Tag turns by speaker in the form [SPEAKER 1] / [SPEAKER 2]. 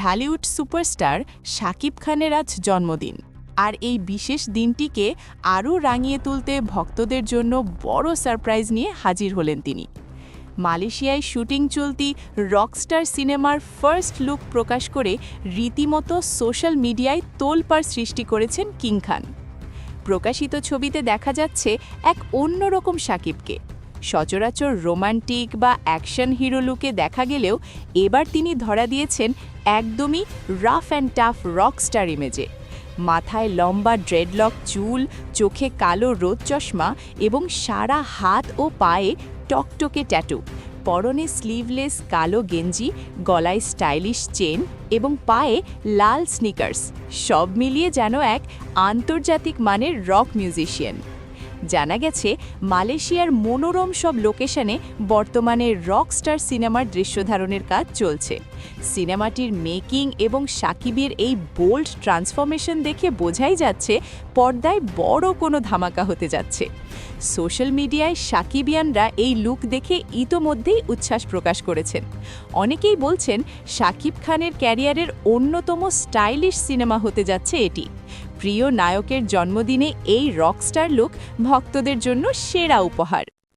[SPEAKER 1] Dhallywood superstar Shakib খানের আজ জন্মদিন। আর এই বিশেষ দিনটিকে আরও রাঙিয়ে তুলতে ভক্তদের জন্য বড় সারপ্রাইজ নিয়ে হাজির হলেন তিনি। মালয়েশিয়ায় শুটিং চলতি রকস্টার সিনেমার ফার্স্ট লুক প্রকাশ করে রীতিমতো সোশ্যাল মিডিয়ায় তোলপাড় সৃষ্টি করেছেন কিং খান। প্রকাশিত ছবিতে দেখা যাচ্ছে এক অন্যরকম শাকিবকে। সচরাচর রোমান্টিক বা অ্যাকশন হিরো লুকে দেখা গেলেও এবার তিনি ধরা দিয়েছেন একদমই রাফ অ্যান্ড টাফ রকস্টার ইমেজে। মাথায় লম্বা ড্রেডলক চুল, চোখে কালো রোদ চশমা এবং সারা হাত ও পায়ে টকটকে ট্যাটু, পরনে স্লিভলেস কালো গেঞ্জি, গলায় স্টাইলিশ চেন এবং পায়ে লাল স্নিকার্স, সব মিলিয়ে যেন এক আন্তর্জাতিক মানের রক মিউজিশিয়ান। জানা গেছে মালয়েশিয়ার মনোরম সব লোকেশনে বর্তমানে রকস্টার সিনেমার দৃশ্যধারণের কাজ চলছে। সিনেমাটির মেকিং এবং শাকিবের এই বোল্ড ট্রান্সফরমেশন দেখে বোঝাই যাচ্ছে পর্দায় বড় কোনো ধামাকা হতে যাচ্ছে। সোশ্যাল মিডিয়ায় শাকিবিয়ানরা এই লুক দেখে ইতোমধ্যেই উচ্ছ্বাস প্রকাশ করেছেন। অনেকেই বলছেন শাকিব খানের ক্যারিয়ারের অন্যতম স্টাইলিশ সিনেমা হতে যাচ্ছে এটি। প্রিয় নায়কের জন্মদিনে এই রকস্টার লুক ভক্তদের জন্য সেরা উপহার।